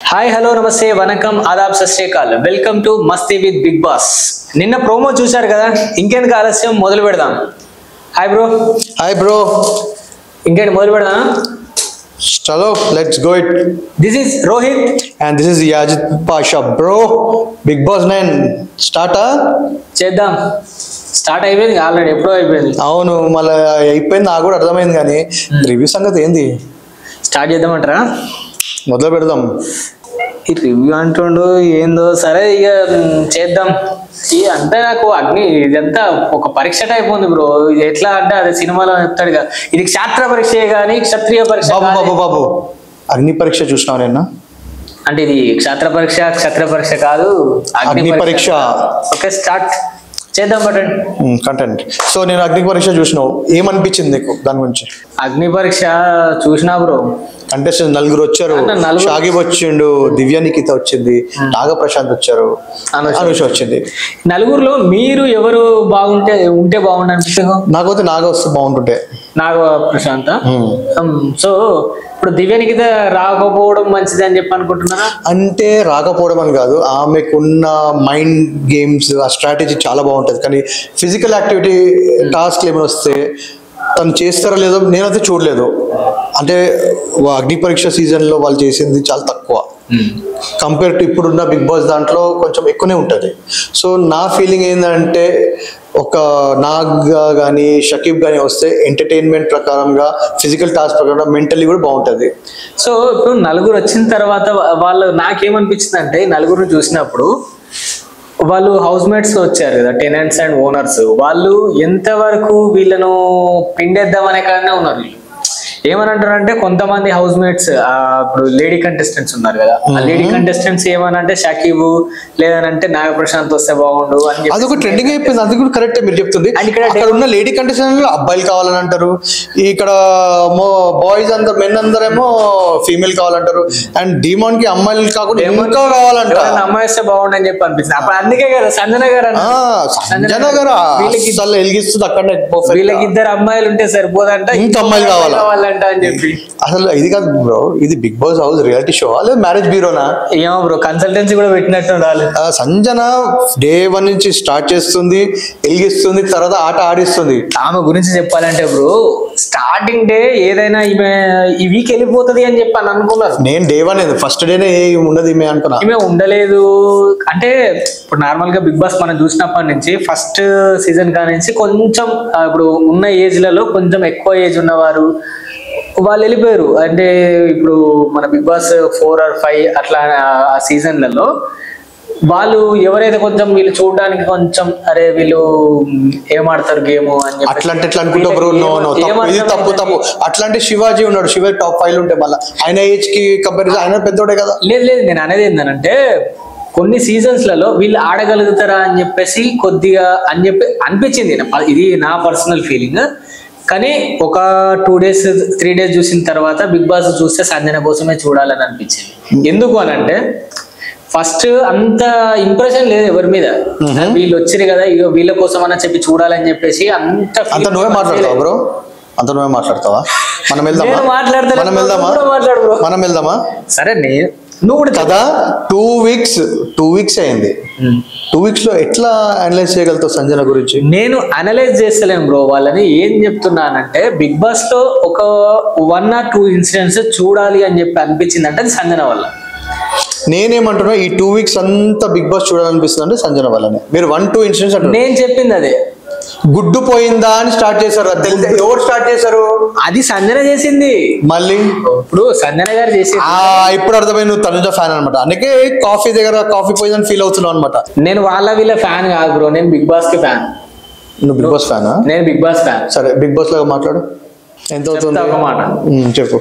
Hi hello నమస్తే వనకం ఆదాబ్ సత్ శ్రీ అకాల్ వెల్కమ్ టు మస్తీ విత్ బిగ్ బాస్. నిన్న ప్రోమో చూశారు కదా, ఇంకెందుకు ఆలస్యం మొదలు పెడదాం. Hi bro. Hi bro. ఇంకేంటి మొదలు పెడదాం. చలో let's go it. This is Rohit and this is Yajit Pasha bro. Bigg Boss 9 స్టార్టా చేద్దాం. స్టార్ట్ అయిపోయింది ఆల్రెడీ, ఎప్పుడో అయిపోయింది. అవును, మళ్ళీ అయిపోయింది, నాకు కూడా అర్థమైంది. కానీ రివ్యూ సంగతి ఏంది? స్టార్ట్ చేద్దామంటారా? మొదలు పెడదాం. ఈ రివ్యూ అంటుండు ఏందో, సరే ఇక చేద్దాం. అంటే నాకు అగ్ని ఇదంతా ఒక పరీక్ష టైప్ ఉంది బ్రో. ఇది ఎట్లా అంటే అదే సినిమాలో చెప్తాడు కదా, ఇది క్షాత్ర పరీక్ష కానీ క్షత్రియ పరీక్ష. బాబు అగ్ని పరీక్ష చూసినావు నిన్న? అంటే ఇది క్షాత్ర పరీక్ష క్షత్ర పరీక్ష కాదు, అగ్ని పరీక్ష. ఓకే స్టార్ట్ చేద్దాం పట్టండి కంటెంట్. సో నేను అగ్ని పరీక్ష చూసినావు, ఏమనిపించింది నీకు దాని గురించి? అగ్ని పరీక్ష చూసినా బ్రో. కంటెస్టెంట్ నలుగురు వచ్చారు. షాగిబ్ వచ్చిండు, దివ్య నిఖిత వచ్చింది, నాగ ప్రశాంత్ వచ్చారు, అనుష వచ్చింది. నలుగురులో మీరు ఎవరు ఉంటే బాగుండు అనిపిస్తుంది? నాకైతే నాగ వస్తే బాగుంటుంటే. నాగ ప్రశాంత్. సో ఇప్పుడు దివ్య నిఖిత రాకపోవడం మంచిది అని చెప్పి అనుకుంటున్నారా? అంటే రాకపోవడం అని కాదు, ఆమెకున్న మైండ్ గేమ్స్ ఆ స్ట్రాటజీ చాలా బాగుంటుంది. కానీ ఫిజికల్ యాక్టివిటీ టాస్క్ ఏమైనా వస్తే తను చేస్తారో లేదో నేనైతే చూడలేదు. అంటే అగ్ని పరీక్ష సీజన్లో వాళ్ళు చేసింది చాలా తక్కువ కంపేర్ టు ఇప్పుడున్న బిగ్ బాస్ దాంట్లో కొంచెం ఎక్కువనే ఉంటుంది. సో నా ఫీలింగ్ ఏంటంటే ఒక నాగ్ కానీ షకీబ్ కానీ వస్తే ఎంటర్టైన్మెంట్ ప్రకారంగా ఫిజికల్ టాస్క్ ప్రకారం మెంటల్లీ కూడా బాగుంటుంది. సో ఇప్పుడు నలుగురు వచ్చిన తర్వాత వాళ్ళు నాకేమనిపించింది అంటే, నలుగురు చూసినప్పుడు వాళ్ళు హౌస్ మేట్స్ వచ్చారు కదా, టెనెంట్స్ అండ్ ఓనర్స్, వాళ్ళు ఎంతవరకు వీళ్ళను పిండేద్దామనే కాడనే ఉన్నారు. ఏమని అంటారంటే కొంతమంది హౌస్ మేట్స్, ఇప్పుడు లేడీ కంటెస్టెంట్స్ ఉన్నారు కదా, ఆ లేడీ కంటెస్టెంట్స్ ఏమనంటే షకీబ్ లేదనంటే నాగ ప్రశాంత్ వస్తే బాగుండు అని. అది ఒక ట్రెండింగ్ అయిపోయింది. అది కూడా కరెక్టే మీరు చెప్తుంది. ఇక్కడ ఉన్న లేడీ కంటెస్టెంట్ అబ్బాయిలు కావాలని అంటారు, ఇక్కడ బాయ్స్ అందరు మెన్ అందరేమో ఫీమేల్ కావాలంటారు, అండ్ డిమాండ్ కి అమ్మాయిలు కాకుండా ఇంకా కావాలంట. అమ్మాయి వస్తే బాగుండు అని చెప్పి అనిపిస్తుంది. అప్పుడు అందుకే కదా సంజన గారు వెలిగిస్తుంది అక్కడ. వీళ్ళకి ఇద్దరు అమ్మాయిలు ఉంటే సరిపోదంట, ఇంకా అమ్మాయిలు కావాలంట అని చెప్పి. అసలు ఇది కాదు బ్రో, ఇది Bigg Boss house reality show లేదా మ్యారేజ్ బ్యూరోనా? ఏమో బ్రో, కన్సల్టెన్సీ కూడా పెట్టినట్టు ఉండాలి. సంజన డే 1 నుంచి స్టార్ట్ చేస్తుంది, వెలిగిస్తుంది, తర్వాత ఆట ఆడిస్తుంది. ఆమె గురించి చెప్పాలంటే బ్రో, స్టార్టింగ్ డే ఏదైనా ఈమె ఈ వీక్ వెళ్ళిపోతుంది అని చెప్పి అని అనుకున్నారు. నేను డే 1 ఫస్ట్ డేనే ఉండదు ఈమె అనుకున్నా. ఈమె ఉండలేదు. అంటే ఇప్పుడు నార్మల్ గా బిగ్ బాస్ మనం చూసినప్పటి నుంచి ఫస్ట్ సీజన్ కా నుంచి కొంచెం ఇప్పుడు ఉన్న ఏజ్ లలో కొంచెం ఎక్కువ ఏజ్ ఉన్నవారు వాళ్ళు వెళ్ళిపోయారు. అంటే ఇప్పుడు మన బిగ్ బాస్ 4 or 5 అట్లా ఆ సీజన్లలో వాళ్ళు ఎవరైతే కొంచెం వీళ్ళు చూడడానికి కొంచెం అరే వీళ్ళు ఏమాడతారు గేమ్ అని అట్లాంటి ఎట్లా అనుకుంటా బ్రో? ఇది తప్పు. అట్లాంటి శివాజీ ఉన్నాడు, శివాజీ టాప్ 5 ఉంటే మళ్ళీ ఆయన ఏజ్ కి కంపారిజన్ ఆయన పెద్దోడే కదా. లేదు నేను అనేది ఏంటంటే కొన్ని సీజన్స్ లలో వీళ్ళు ఆడగలుగుతారా అని చెప్పేసి కొద్దిగా అని చెప్పి అనిపించింది. ఇది నా పర్సనల్ ఫీలింగ్. కానీ ఒక 2 days 3 days చూసిన తర్వాత బిగ్ బాస్ చూస్తే సంజన కోసమే చూడాలని అనిపించింది. ఎందుకు అని అంటే ఫస్ట్ అంత ఇంప్రెషన్ లేదు ఎవరి మీద, వీళ్ళు వచ్చారు కదా ఇక వీళ్ళ కోసం అన్న చెప్పి చూడాలని చెప్పేసి అంత నువ్వే మాట్లాడతావా బ్రో? అంత నువ్వే మాట్లాడతావా? మనం వెళ్దామా? సరే నువ్వు కూడా కదా 2 weeks అయింది. 2 weeks లో ఎట్లా అనలైజ్ చేయగలుగుతావు సంజన గురించి? నేను అనలైజ్ చేస్తలేను బ్రో వాళ్ళని. ఏం చెప్తున్నానంటే బిగ్ బాస్ లో ఒక 1 or 2 ఇన్సిడెంట్స్ చూడాలి అని చెప్పి అనిపించింది అంటే అది సంజన వల్ల. నేనేమంటున్నా, ఈ 2 weeks అంతా బిగ్ బాస్ చూడాలనిపిస్తుంది అంటే సంజన వల్లనే. మీరు 1-2 ఇన్సిడెంట్స్ అంటే నేను చెప్పింది అదే. గుడ్డు పోయిందా అని స్టార్ట్ చేశారు. ఎవరు స్టార్ట్ చేశారు? అది సంజన చేసింది. మళ్ళీ ఇప్పుడు సంజన గారు చేసి ఇప్పుడు అర్థమైంది నువ్వు తనుజ ఫ్యాన్ అనమాట. అందుకే కాఫీ దగ్గర కాఫీ పోయిందని ఫీల్ అవుతున్నావు అనమాట. నేను వీళ్ళ ఫ్యాన్ కాదు బ్రో, నేను బిగ్ బాస్ కి ఫ్యాన్. నువ్వు బిగ్ బాస్ ఫ్యానా? నేను బిగ్ బాస్ ఫ్యాన్. సరే బిగ్ బాస్ లాగా మాట్లాడు. ఎంత అవుతుంది? ఒక మాట చెప్పు.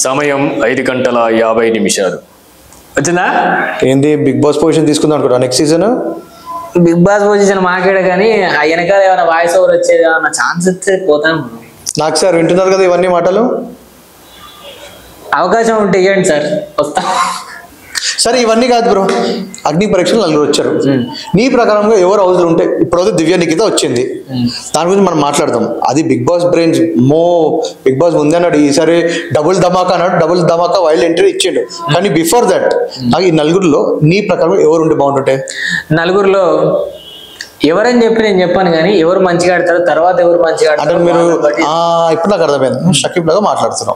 సమయం 5:50 వచ్చిందా? ఏంది బిగ్ బాస్ పొజిషన్ తీసుకుందాం అనుకుంటా next season? Bigg Boss position మాకేడ కానీ వెనకాల ఏమైనా వాయిస్ ఓవర్ వచ్చేది ఏమన్నా ఛాన్స్ ఇస్తే పోతాను. నాకు సార్ వింటున్నారు కదా ఇవన్నీ మాటలు? అవకాశం ఉంటే ఇవ్వండి సార్, వస్తా. సరే ఇవన్నీ కాదు బ్రో, అగ్ని పరీక్షలు నలుగురు వచ్చారు. నీ ప్రకారంగా ఎవరు హౌస్లో ఉంటే ఇప్పుడు దివ్య నిఖిత వచ్చింది, దాని గురించి మనం మాట్లాడదాం. అది Bigg Boss brains Bigg Boss ముందే అన్నాడు ఈసారి డబుల్ ధమాకా అన్నాడు, డబుల్ ధమాకా వైల్డ్ ఎంట్రీ ఇచ్చిండు. కానీ బిఫోర్ దట్ నాకు ఈ నలుగురిలో నీ ప్రకారం ఎవరు ఉంటే బాగుంటుంటే? నలుగురిలో ఎవరని చెప్పి నేను చెప్పాను, కానీ ఎవరు మంచిగా ఆడతారు తర్వాత ఎవరు మంచిగా అంటే ఆడతారు మీరు ఇప్పుడు నాకు అర్థమైంది, షకీబ్ లాగా మాట్లాడుతున్నాం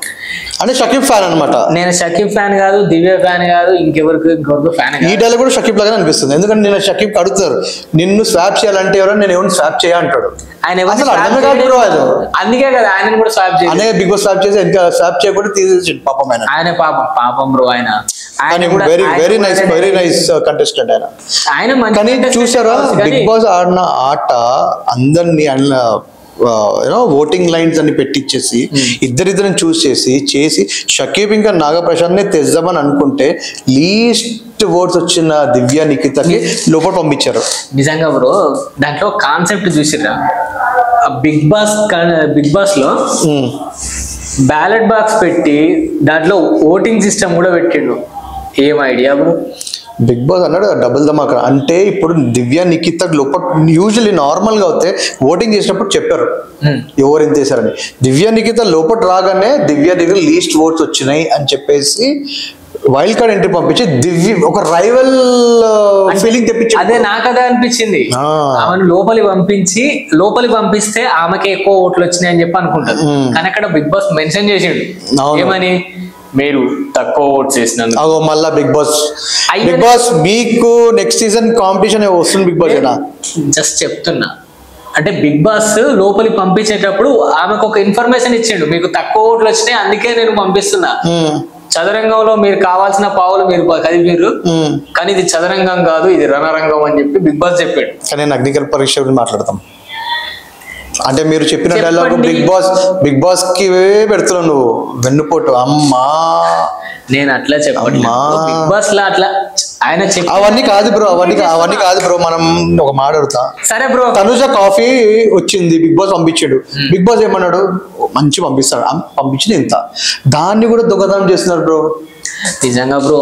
అంటే షకీబ్ ఫ్యాన్ అనమాట. నేను షకీబ్ ఫ్యాన్ కాదు, దివ్య ఫ్యాన్ కాదు, ఇంకొకరికి ఫ్యాన్. ఈ డైలాగ్ కూడా షకీబ్ లాగానే అనిపిస్తుంది, ఎందుకంటే నేను షకీబ్ అడుగుతారు నిన్ను స్వాప్ చేయాలంటే ఎవరో నేను ఎవరిని స్వాప్ చేయ అంటాడు. ఆయన అందుకే కదా ఆయన కూడా స్వాప్ చేసి అనే బిగ్ బాస్ స్వాప్ చేసి ఇంకా స్వాప్ చేయకుండా తీసేసి పాపం ఆయన పాపం బ్రో ఆయన వెరీ నైస్ కంటెస్టెంట్ ఆయన. కానీ చూసారా బిగ్ బాస్ ఆడిన ఆట అందరినీ ఓటింగ్ లైన్స్ అని పెట్టించేసి ఇద్దరిద్దరిని చేసి షకీబ్ ఇంకా నాగప్రసాద్ ని తెద్దామని అనుకుంటే లీస్ట్ ఓట్స్ వచ్చిన దివ్య నిఖితకి లోపల పంపించారు. నిజంగా బ్రో దాంట్లో కాన్సెప్ట్ చూసిరా, బిగ్ బాస్ లో బ్యాలెట్ బాక్స్ పెట్టి దాంట్లో ఓటింగ్ సిస్టమ్ కూడా పెట్టిండు. ఏం ఐడియా బ్రో? బిగ్ బాస్ అన్నాడు డబుల్ ధమాకా అంటే ఇప్పుడు దివ్య నిఖిత లోపల యూజువల్లీ నార్మల్ గా అయితే ఓటింగ్ చేసినప్పుడు చెప్పారు ఎవరు ఎంత చేశారని. దివ్య నిఖిత లోపల రాగానే దివ్య దగ్గర లీస్ట్ ఓట్స్ వచ్చినాయి అని చెప్పేసి వైల్డ్ కార్డ్ ఎంట్రీ పంపించి దివ్య ఒక రైవల్ ఫీలింగ్ తెప్పించి. అదే నాకు అదే అనిపించింది, ఆమెను లోపలికి పంపిస్తే ఆమెకి ఎక్కువ ఓట్లు వచ్చినాయి అని చెప్పి అనుకుంటారు. కానీ అక్కడ బిగ్ బాస్ మెన్షన్ చేసిండు ఏమని, మీరు తక్కువ ఓట్స్ చేసినందుకు. మళ్ళా బిగ్ బాస్ మీకు నెక్స్ట్ సీజన్ కాంపిటీషన్ వస్తుంది బిగ్ బాస్. జస్ట్ చెప్తున్నా అంటే బిగ్ బాస్ లోపలికి పంపించేటప్పుడు ఆమెకు ఒక ఇన్ఫర్మేషన్ ఇచ్చిండు, మీకు తక్కువ ఓట్లు వచ్చినాయి అందుకే నేను పంపిస్తున్నా. చదరంగంలో మీరు కావాల్సిన పావులు మీరు కదిపారు, కానీ ఇది చదరంగం కాదు ఇది రణరంగం అని చెప్పి బిగ్ బాస్ చెప్పాడు. కానీ నేను అగ్నికల్ పరీక్ష గురించి మాట్లాడతాం అంటే మీరు చెప్పిన డైలాగ్ బిగ్ బాస్ కి పెడుతున్నావు నువ్వు వెన్నుపోటు అమ్మా. నేను అట్లా చెప్పండి బిగ్ బాస్ లా అట్లా ఆయన అవన్నీ కాదు బ్రో మనం ఒక మాట్లాడుతా. సరే బ్రో, తనుజ కాఫీ వచ్చింది బిగ్ బాస్ పంపించాడు, బిగ్ బాస్ ఏమన్నాడు మంచి పంపిస్తాడు, పంపించింది ఇంత, దాన్ని కూడా దొంగతనం చేస్తున్నారు బ్రో. నిజంగా బ్రో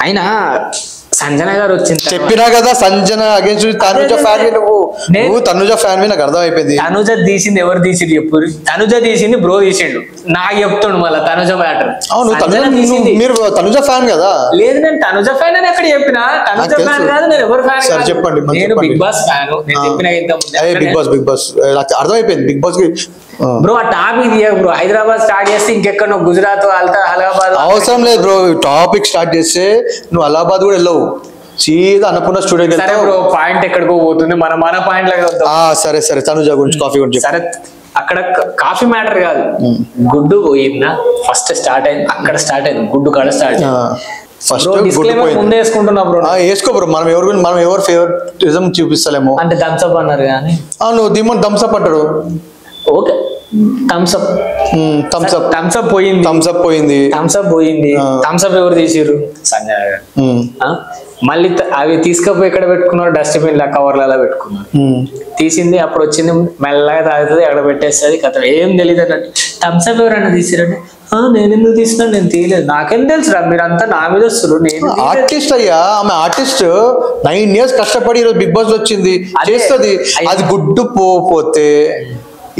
అయినా సంజన గారు వచ్చింది చెప్పినా కదా సంజన అగేన్స్ట్ తనుజ ఫ్యాన్, నువ్వు తనుజ ఫ్యాన్ నాకు అర్థం అయిపోయింది. తనుజ తీసింది ఎవరు తీసిండు చెప్పు, తనుజ తీసింది బ్రో తీసిండు, నాకు చెప్తుండు మళ్ళీ తనుజ మ్యాటర్. మీరు తనుజ ఫ్యాన్ కదా? లేదు నేను తనుజ ఫ్యాన్ అని ఎక్కడ చెప్పినా, తనుజ ఫ్యాన్ కాదు నేను ఎవరు ఫ్యాన్. సరే చెప్పండి, నేను బిగ్ బాస్ ఫ్యాన్, నేను చెప్పిన బిగ్ బాస్ అర్థమైపోయింది బిగ్ బాస్ కి బ్రో. ఆ టాపిక్ బ్రో హైదరాబాద్ స్టార్ట్ చేస్తే ఇంకెక్కడ గుజరాత్ అలహాబాద్ అవసరం లేదు బ్రో. టాపిక్ స్టార్ట్ చేస్తే నువ్వు అలహాబాద్ కూడా వెళ్ళవు, సీదా అన్నపూర్ణ స్టూడియోకి వెళ్తావు. బ్రో పాయింట్ ఎక్కడికో పోతుంది, మన పాయింట్ లాగా. సరే తనుజ గురించి కాఫీ గురించి. సరే అక్కడ కాఫీ మ్యాటర్ కాదు, గుడ్డు పోయిందా ఫస్ట్ స్టార్ట్ అయింది, అక్కడ స్టార్ట్ అయింది గుడ్డు కాడ స్టార్ట్ ముందే వేసుకుంటున్నా బ్రో. వేసుకో బ్రో, మనం ఎవరు ఫేవరెటిజం చూపిస్తలేము అంటే థమ్స్అప్ అన్నారు కానీ నువ్వు దిమ్మని థమ్స్అప్ అంటాడు. ఓకే థమ్స్అప్ పోయింది, థమ్స్అప్ ఎవరు తీసిరు? సంజయ్ గారు. మళ్ళీ అవి తీసుకపోయి ఎక్కడ పెట్టుకున్నారు, డస్ట్బిన్ లా కవర్లలో పెట్టుకున్నారు. తీసింది అప్పుడు వచ్చింది మెల్లగా తాగుతుంది అక్కడ పెట్టేస్తుంది కథ, ఏం తెలియదు అన్నట్టు. థమ్స్అప్ ఎవరన్నా తీసిరంటే నేను ఎందుకు తీసినా నేను తీయలేదు, నాకేం తెలుసురా మీరంతా నా మీద వస్తారు. నేను ఆర్టిస్ట్ అయ్యా, ఆమె ఆర్టిస్ట్ 9 years కష్టపడి ఈరోజు బిగ్ బాస్ వచ్చింది చేస్తుంది. అది గుడ్డు పోతే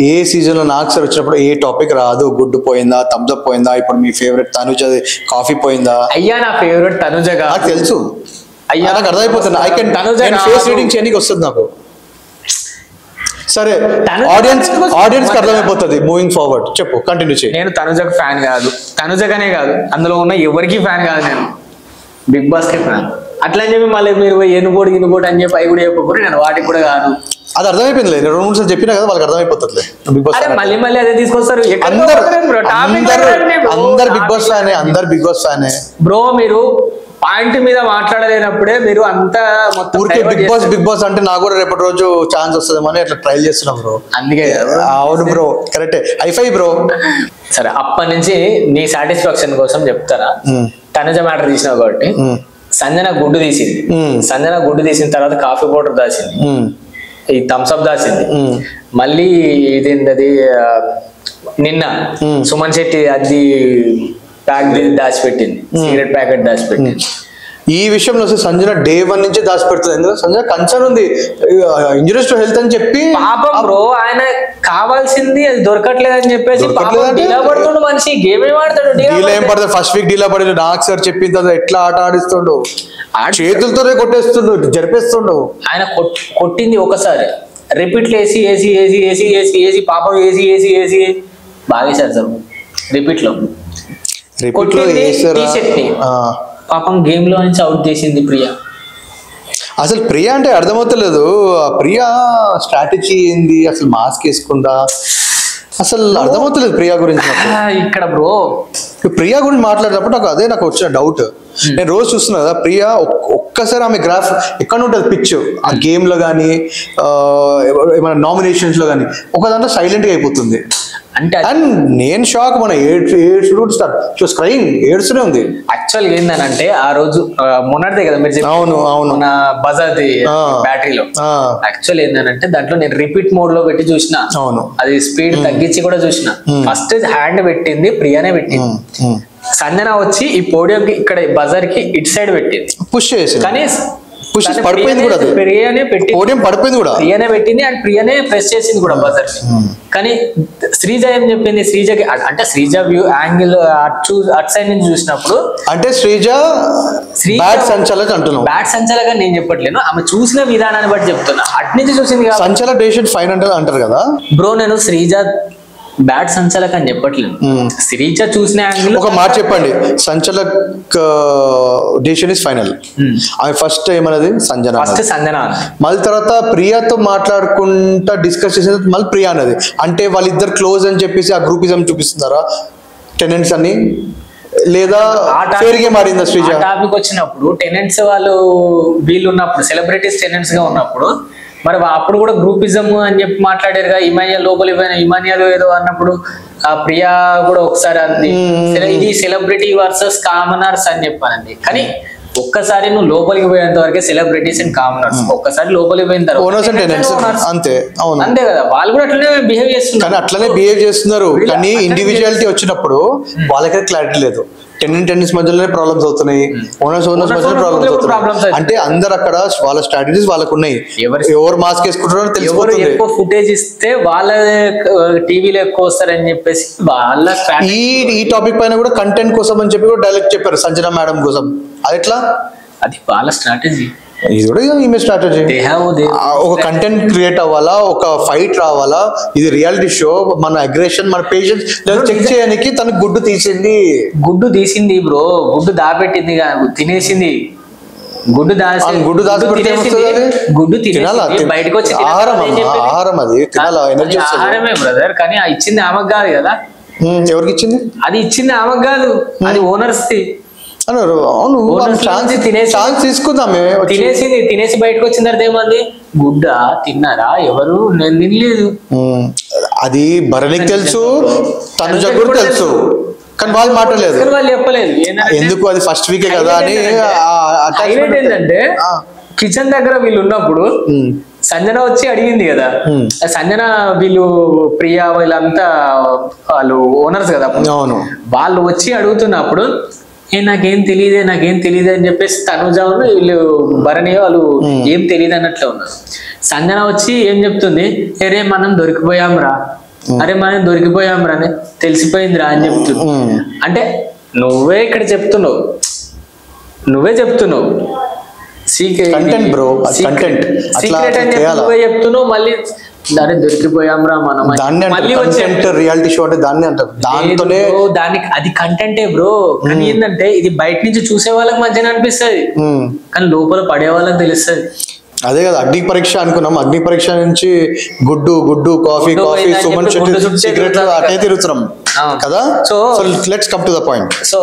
ఏ సీజన్ లో నాకు సార్ వచ్చినప్పుడు ఏ టాపిక్ రాదు, గుడ్డు పోయిందా థమ్స్అప్ పోయిందా, ఇప్పుడు మీ ఫేవరెట్ తనుజ కాఫీ పోయిందా? అయ్యా నా ఫేవరెట్ తనుజగా నాకు తెలుసు అయ్యా, నాకు అర్థమైపోతుంది. ఫేస్ రీడింగ్ చేయడానికి వస్తుంది నాకు. సరే ఆడియన్స్ కి అర్థమైపోతుంది మూవింగ్ ఫార్వర్డ్. చెప్పు, కంటిన్యూ చేయి. నేను తనుజకు ఫ్యాన్ కాదు, తనుజగానే కాదు అందులో ఉన్న ఎవరికి ఫ్యాన్ కాదు, నేను బిగ్ బాస్ కి ఫ్యాన్. అట్లా అని చెప్పి మళ్ళీ మీరు ఇనుకోటి అని చెప్పి అవి కూడా చెప్పకూడదు, నేను వాటికి కూడా కాదు. అది అర్థమైపోయింది, 2 సార్లు చెప్పినా కదా వాళ్ళకి అర్థమైపోతుంది. బిగ్ బాస్ మళ్ళీ అదే తీసుకొస్తారు. అందరు బిగ్ బాస్ ఫ్యానే, అందరు బిగ్ బాస్ ఫ్యానే బ్రో. మీరు పాయింట్ మీద మాట్లాడలేనప్పుడే మీరు అంతా మొత్తం బిగ్ బాస్ అంటే నాకు కూడా రేపటి రోజు ఛాన్స్ వస్తుందేమని అట్లా ట్రైల్ చేస్తున్నాం బ్రో. అందుకే అవును బ్రో, కరెక్టే, హైఫై బ్రో. సరే అప్పటి నుంచి నీ సాటిస్ఫాక్షన్ కోసం చెప్తారా, తనుజ మ్యాటర్ తీసినావు కాబట్టి సంజన గుడ్డు తీసింది, సంజన గుడ్డు తీసిన తర్వాత కాఫీ పౌడర్ దాచింది, ఈ థమ్స్అప్ దాచింది, మళ్ళీ ఇదేంటది నిన్న సుమన్ శెట్టి అది ప్యాక్ దాచిపెట్టింది, సిగరెట్ ప్యాకెట్ దాచిపెట్టింది. ఈ విషయంలో వస్తే సంజన డే 1 నుంచి దాచిపెడుతుంది. ఎందుకంటే సంజన కన్సర్న్ ఉంది, ఇంజురీస్ టు హెల్త్ అని చెప్పి. పాపం బ్రో, ఆయన కావాల్సింది అది దొరకట్లేదు అని చెప్పేసి డీలా పడుతుండు మనిషి. గేమ్ ఏం ఆడతాడు, డీలా ఏం పడతాడు, ఫస్ట్ వీక్ డీలా పడి నాకు సార్ చెప్పిన తర్వాత ఎట్లా ఆట ఆడిస్తుండు, చేతులతోనే కొట్టేస్తుండు, జరిపేస్తుండు. ఆయన కొట్టింది ఒకసారి, రిపీట్లు వేసి వేసి వేసి వేసి వేసి వేసి పాపం వేసి వేసి వేసి బాగా వేసారు సార్. రిపీట్ లో పాపం గేమ్ లో నుంచి అవుట్ చేసింది ప్రియా. అసలు ప్రియా అంటే అర్థమవుతలేదు, ప్రియా స్ట్రాటజీ ఏంది, అసలు మాస్క్ వేసుకుందా, అసలు అర్థమవుతలేదు ప్రియా గురించి. ఇక్కడ బ్రో ప్రియా గురించి మాట్లాడేటప్పుడు నాకు వచ్చిన డౌట్. నేను రోజు చూస్తున్నా కదా ప్రియా, ఒక్కసారి ఆమె గ్రాఫ్ ఎక్కడ ఉంటుంది పిచ్, ఆ గేమ్ లో కానీ ఏమైనా నామినేషన్స్ లో కానీ ఒక దాంట్లో సైలెంట్ గా అయిపోతుంది. అంటే అండ్ నేను షాక్, మన ఏడ్స్తూనే ఉంది. యాక్చువల్ ఏందనంటే ఆ రోజు మొన్నటిదే కదా మీరు అవును అవును నా బజార్ది బ్యాటరీలో, యాక్చువల్ ఏందనంటే దాంట్లో నేను రిపీట్ మోడ్ లో పెట్టి చూసిన, అవును అది స్పీడ్ తగ్గించి కూడా చూసిన. ఫస్ట్ హ్యాండ్ పెట్టింది ప్రియానే పెట్టింది, సంజన వచ్చి ఈ పోడియం కి ఇక్కడ బజార్ కి ఇటు సైడ్ పెట్టింది, పుష్ చేసి. కానీ పడిపోయింది కూడా, ప్రియానే పెట్టింది, పడిపోయింది కూడా, ప్రియానే పెట్టింది అండ్ ప్రియానే ప్రెస్ చేసింది కూడా బజార్ కి. కానీ శ్రీజ ఏం చెప్పింది, శ్రీజకి అంటే శ్రీజ వ్యూ యాంగిల్ అటు సైడ్ నుంచి చూసినప్పుడు అంటే శ్రీజ బ్యాట్ సంచలక అంటున్నావు, బ్యాట్ సంచలక నేను చెప్పట్లేను, ఆమె చూసిన విధానాన్ని బట్టి చెప్తున్నా. అటు నుంచి చూసింది సంచల డేషన్ ఫైన్ అంటారు కదా బ్రో. నేను శ్రీజ బ్యాట్ సంచలక్ అని చెప్పట్లేదు, శ్రీజ చూసిన యాంగిల్. ఒక మాట చెప్పండి, సంచలక్ డేషన్ ఇస్ ఫైనల్. ఆమె ఫస్ట్ ఏమన్నది సంజన, మళ్ళీ తర్వాత ప్రియాతో మాట్లాడుకుంటా డిస్కస్ చేసిన మళ్ళీ ప్రియా అన్నది. అంటే వాళ్ళిద్దరు క్లోజ్ అని చెప్పేసి ఆ గ్రూపిజం చూపిస్తున్నారా టెనెంట్స్ అని, లేదా ఫేర్ గేమ్ ఆడిందా శ్రీజ? టాపిక్ వచ్చినప్పుడు టెనెంట్స్ వాళ్ళు వీళ్ళు ఉన్నప్పుడు, సెలబ్రిటీస్ టెనెంట్స్ గా ఉన్నప్పుడు మరి అప్పుడు కూడా గ్రూపిజం అని చెప్పి మాట్లాడారు కదా. ఇమానియా లోపలికి పోయిన ఇమానియాలో ఏదో అన్నప్పుడు ఆ ప్రియా కూడా ఒకసారి అంది ఇది సెలబ్రిటీ వర్సెస్ కామనర్స్ అని చెప్పానండి. కానీ ఒక్కసారి నువ్వు లోపలికి పోయేంత వరకే సెలబ్రిటీస్ అండ్ కామనర్స్, ఒక్కసారి లోపలికి పోయిన తర్వాత అంతే అంతే కదా, వాళ్ళు కూడా అట్లనే బిహేవ్ చేస్తున్నారు. కానీ అట్లనే బిహేవ్ చేస్తున్నారు, కానీ ఇండివిజువాలిటీ వచ్చినప్పుడు వాళ్ళకైతే క్లారిటీ లేదు. టెన్నిస్ మధ్యలోనే ప్రాబ్లమ్స్ అవుతున్నాయి, ఓనర్స్ మధ్యలో ప్రాబ్లమ్స్. అంటే అందరు అక్కడ వాళ్ళ స్ట్రాటజీస్ వాళ్ళకు ఉన్నాయి, ఎవరు మాస్క్ వేసుకుంటారో తెలిసిపోతుంది. ఎక్కువ ఫుటేజ్ ఇస్తే వాళ్ళ టీవీలో ఎక్కువ వస్తారని చెప్పేసి వాళ్ళ ఈ టాపిక్ పైన కూడా కంటెంట్ కోసం అని చెప్పి కూడా డైరెక్ట్ చెప్పారు సంజన మేడం కోసం. అది ఎట్లా, అది వాళ్ళ స్ట్రాటజీ, ఇది కూడా ఈమె స్ట్రాటజీ. ఒక కంటెంట్ క్రియేట్ అవ్వాలా, ఒక ఫైట్ రావాలా, ఇది రియాలిటీ షో, మన అగ్రెషన్ మన పేషెన్స్ చెక్ చేయడానికి తనకు గుడ్డు తీసింది బ్రో, గుడ్డు దాపెట్టింది, తినేసింది. గుడ్డు తినాలా, బయటకు వచ్చి ఆహారం, అది తినాలా, ఎనర్జీ ఆహారమే బ్రదర్. కానీ ఇచ్చింది ఆమెకు కాదు కదా. ఎవరికి ఇచ్చింది? అది ఇచ్చింది ఆమెకు కాదు, అది ఓనర్స్ ది అన్నారు. అవును, తినేసి బయటకు వచ్చిన తర్వాత ఏమంది, గుడ్డ తిన్నారా, ఎవరు, నేను తినలేదు. అది భరణికి తెలుసు, తనుజ కూడా తెలుసు, కానీ వాళ్ళు మాట్లాడలేదు, వాళ్ళు చెప్పలేదు ఎందుకు, అది ఫస్ట్ వీకే కదా అని. హైలైట్ ఏంటంటే కిచెన్ దగ్గర వీళ్ళు ఉన్నప్పుడు సంజన వచ్చి అడిగింది కదా, సంజన వీళ్ళు ప్రియా వీళ్ళంతా వాళ్ళు ఓనర్స్ కదా, వాళ్ళు వచ్చి అడుగుతున్నప్పుడు నాకేం తెలియదే అని చెప్పేసి తనుజాను వీళ్ళు భరణి వాళ్ళు ఏం తెలియదు అన్నట్లు ఉన్నారు. సంజన వచ్చి ఏం చెప్తుంది, అరే మనం దొరికిపోయాంరా అని తెలిసిపోయిందిరా అని చెప్తుంది. అంటే నువ్వే చెప్తున్నావు సీక్రెట్ అని చెప్పి నువ్వే చెప్తున్నావు, మళ్ళీ దాన్ని దొరికిపోయాంరా మనం. రియాలిటీ షో అంటే దాన్ని అంటారు, దానికి అది కంటెంటే బ్రో. కానీ ఏంటంటే ఇది బయట నుంచి చూసే వాళ్ళకి మంచిగా అనిపిస్తుంది, కానీ లోపల పడే వాళ్ళకి తెలుస్తుంది. అదే కదా అగ్ని పరీక్ష అనుకున్నాం, అగ్ని పరీక్ష నుంచి గుడ్డు కాఫీ సుమన్ శెట్టి సిగరెట్ అటే తిరుగుతున్నాం కదా. So let's come to the point. So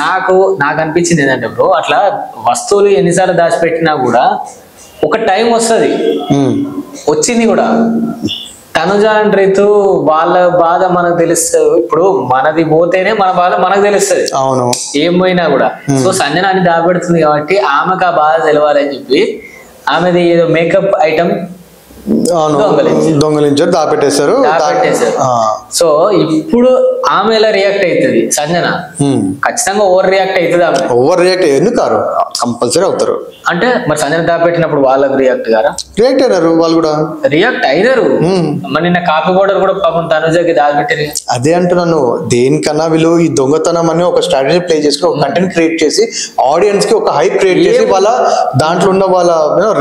నాకు అనిపించింది ఏంటంటే బ్రో, అట్లా వస్తువులు ఎన్నిసార్లు దాచిపెట్టినా కూడా ఒక టైం వస్తుంది, వచ్చింది కూడా. తనుజ అండ్ రైతు వాళ్ళ బాధ మనకు తెలుస్తుంది. ఇప్పుడు మనది పోతేనే మన బాధ మనకు తెలుస్తుంది, అవును, ఏం పోయినా కూడా. సో సంజన అని దాపెడుతుంది కాబట్టి ఆమెకు ఆ బాధ తెలవాలని చెప్పి ఆమెది ఏదో మేకప్ ఐటమ్ అవును, దొంగలించారు, దాపెట్టేశారు. సో ఇప్పుడు ఆమె ఎలా రియాక్ట్ అవుతుంది సంజన? ఖచ్చితంగా ఓవర్ రియాక్ట్ అవుతుంది. ఆమె ఓవర్ రియాక్ట్ ఎందుకు కారు, కంపల్సరీ అవుతారు. అంటే మరి సంజన దాపెట్టినప్పుడు వాళ్ళకి రియాక్ట్ కారా? రియాక్ట్ అయినారు, వాళ్ళు కూడా రియాక్ట్ అయినారు. మరి నిన్న కాపీ పౌడర్ కూడా పాపం తనుజకి దాపెట్టారు. అదే అంటున్నాను, దేనికన్నా వీళ్ళు ఈ దొంగతనం అని ఒక స్ట్రాటజీ ప్లే చేసుకుని ఒక కంటెంట్ క్రియేట్ చేసి ఆడియన్స్ కి ఒక హైప్ క్రియేట్ చేసి వాళ్ళ దాంట్లో ఉన్న వాళ్ళ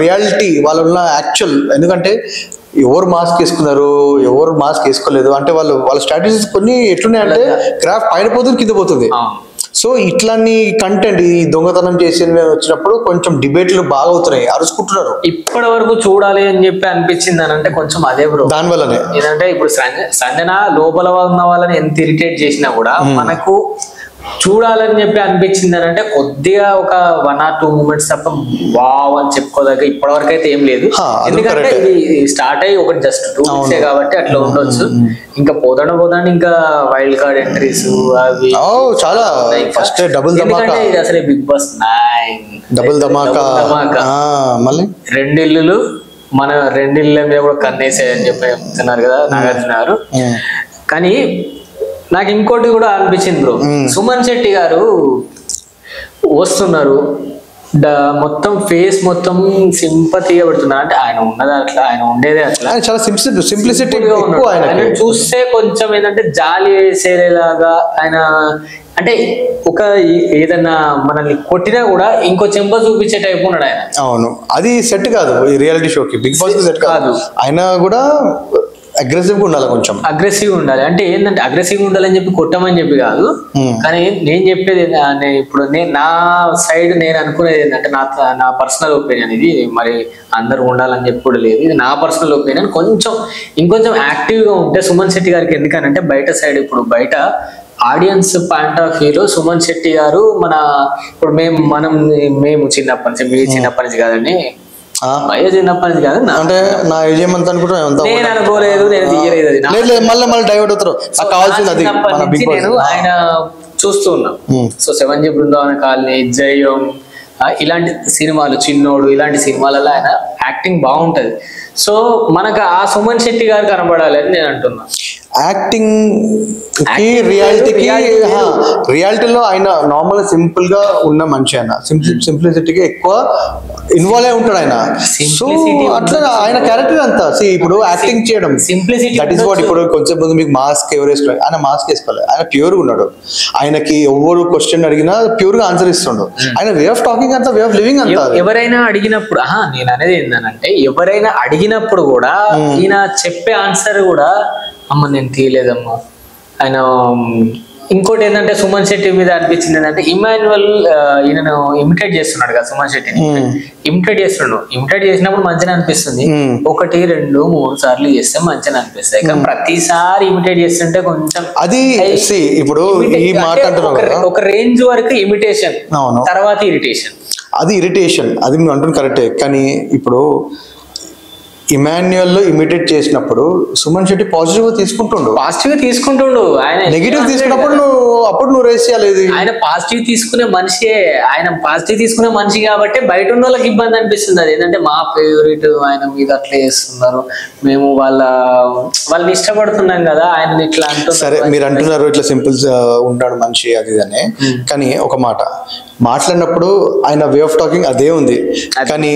రియాలిటీ, వాళ్ళ ఉన్న యాక్చువల్, ఎందుకంటే ఎవరు మాస్క్ వేసుకున్నారు, ఎవరు మాస్క్ వేసుకోలేదు అంటే వాళ్ళ స్ట్రాటజీస్ కొన్ని ఎట్లున్నాయంటే క్రాఫ్ట్ పైన పోతుంది, కింద పోతుంది. సో ఇట్లాంటి కంటెంట్ ఈ దొంగతనం చేసి వచ్చినప్పుడు కొంచెం డిబేట్లు బాగా అవుతున్నాయి, అరుచుకుంటున్నారు. ఇప్పటి వరకు చూడాలి అని చెప్పి అనిపించింది అని అంటే కొంచెం అదే బ్రో, దానివల్లనే ఏంటంటే ఇప్పుడు సంజన లోపల ఉన్న వాళ్ళని ఎంత ఇరిటేట్ చేసినా కూడా మనకు చూడాలని చెప్పి అనిపించింది అని అంటే కొద్దిగా ఒక 1 or 2 మూమెంట్స్ తప్ప వావ్ అని చెప్పుకోదగ్గ ఇప్పటి వరకు అయితే ఏం లేదు. ఎందుకంటే ఇది స్టార్ట్ అయ్యి ఒకటి జస్ట్ 2 weeks కాబట్టి అట్లా ఉండొచ్చు. ఇంకా పోతాడు ఇంకా వైల్డ్ కార్డ్ ఎంట్రీస్ అవి చాలా ఫస్ట్ డబుల్ ధమాకా. ఇది అసలు బిగ్ బాస్ 9 డబుల్ ధమాకా మళ్ళీ 2 ఇల్లులు, మన 2 ఇళ్ళ మీద కూడా కన్నేసాయని చెప్పి చెప్తున్నారు కదా నాగార్జున గారు. కానీ నాకు ఇంకోటి కూడా అనిపించింది బ్రో, సుమన్ శెట్టి గారు వస్తున్నారు, మొత్తం ఫేస్ మొత్తం సింపతిగా పెడుతున్నారు. అంటే ఆయన ఉన్నది అట్లా, ఆయన ఉండేదే అట్లా, చాలా సింప్లిసిటీగా ఉన్నాడు. ఆయన చూస్తే కొంచెం ఏంటంటే జాలి వేసేలాగా ఆయన, అంటే ఒక ఏదన్నా మనల్ని కొట్టినా కూడా ఇంకో చెంప చూపించే టైప్ ఉన్నాడు ఆయన. అవును, అది సెట్ కాదు ఈ రియాలిటీ షోకి, బిగ్ బాస్ సెట్ కాదు. ఆయన కూడా అగ్రెసివ్గా ఉండాలి, కొంచెం అగ్రెసివ్గా ఉండాలి. అంటే ఏంటంటే అగ్రెసివ్గా ఉండాలని చెప్పి కొట్టమని చెప్పి కాదు, కానీ నేను చెప్పేది ఇప్పుడు నా సైడ్ నేను అనుకునేది ఏంటంటే నా పర్సనల్ ఒపీనియన్, ఇది మరి అందరు ఉండాలని చెప్పి కూడా లేదు, ఇది నా పర్సనల్ ఒపీనియన్. ఇంకొంచెం యాక్టివ్గా ఉంటే సుమన్ శెట్టి గారికి, ఎందుకనంటే బయట సైడ్ ఇప్పుడు బయట ఆడియన్స్ పాయింట్ ఆఫ్ వ్యూలో సుమన్ శెట్టి గారు ఇప్పుడు మేము చిన్నప్పటి నుంచి, మీ చిన్నప్పటి నుంచి కాదండి, చిన్నప్పటి నుంచి కాదు అంటే నా ఏజ్ ఏమంత అనుకుంటున్నా, నేను అనుకోలేదు, నేను తీయలేదు, మళ్ళీ డైవర్ట్ అవుతారు. నేను ఆయన చూస్తూ ఉన్నా. సో 7G బృందావన కాలనీ, జయం, ఇలాంటి సినిమాలు, చిన్నోడు, ఇలాంటి సినిమాలలో ఆయన యాక్టింగ్ బాగుంటది. సో మనకు ఆ సుమన్ శెట్టి గారు కనబడాలి అని నేను అంటున్నా. యాక్టింగ్ కి రియాలిటీలో ఆయన నార్మల్ సింపుల్ గా ఉన్న మనిషి, ఆయన సింప్లిసిటీగా ఎక్కువ ఇన్వాల్వ్ అయి ఉంటాడు ఆయన. సో అట్లా ఆయన క్యారెక్టర్ అంతా ఇప్పుడు యాక్టింగ్ చేయడం దట్ ఈస్ వాట్. ఇప్పుడు కొంచెం ముందు మీకు మాస్క్ ఎవరు వేసుకోవాలి, ఆయన మాస్క్ వేసుకోవాలి, ఆయన ప్యూర్ గా ఉన్నాడు. ఆయనకి ఎవరు క్వశ్చన్ అడిగినా ప్యూర్ గా ఆన్సర్ ఇస్తుండు. ఆయన వే ఆఫ్ టాకింగ్ అంతా, వే ఆఫ్ లివింగ్ అంతా. ఎవరైనా అడిగినప్పుడు నేను అనేది ఏంటంటే, ఎవరైనా అడిగినప్పుడు కూడా ఈయన చెప్పే ఆన్సర్ కూడా అమ్మ నేను తీయలేదమ్మా. ఆయన ఇంకోటి ఏంటంటే సుమన్ శెట్టి మీద అనిపించింది ఏంటంటే, ఇమాన్యువల్ ఈయనను ఇమిటేట్ చేస్తున్నాడు కదా, సుమన్ శెట్టిని ఇమిటేట్ చేసినప్పుడు మంచిగా అనిపిస్తుంది, 1, 2, 3 సార్లు చేస్తే మంచిగా అనిపిస్తాయి. కానీ ప్రతిసారి ఇమిటేట్ చేస్తుంటే కొంచెం అది ఇప్పుడు ఈ మాట ఒక రేంజ్ వరకు ఇమిటేషన్, తర్వాత ఇరిటేషన్. అది మేము అంటున్నాం కరెక్టే. కానీ ఇప్పుడు ఇమాన్యుయల్ లో ఇమిటేట్ చేసినప్పుడు సుమన్ శెట్టి పాజిటివ్ గా తీసుకుంటుండు. ఆయన నెగిటివ్ తీసుకున్నప్పుడు నువ్వు రేస్ చేయాలి. ఆయన పాజిటివ్ తీసుకునే మనిషి కాబట్టి బయట ఉన్న వాళ్ళకి ఇబ్బంది అనిపిస్తుంది. అది ఏంటంటే మా ఫేవరెట్ ఆయన మీద అట్లా చేస్తున్నారు, మేము వాళ్ళని ఇష్టపడుతున్నాం కదా, ఆయన ఇట్లా అంటున్నారు. సరే మీరు అంటున్నారు ఇట్లా సింపుల్ ఉంటాడు మనిషి అది ఇదనే, కానీ ఒక మాట మాట్లాడినప్పుడు ఆయన వే ఆఫ్ టాకింగ్ అదే ఉంది, కానీ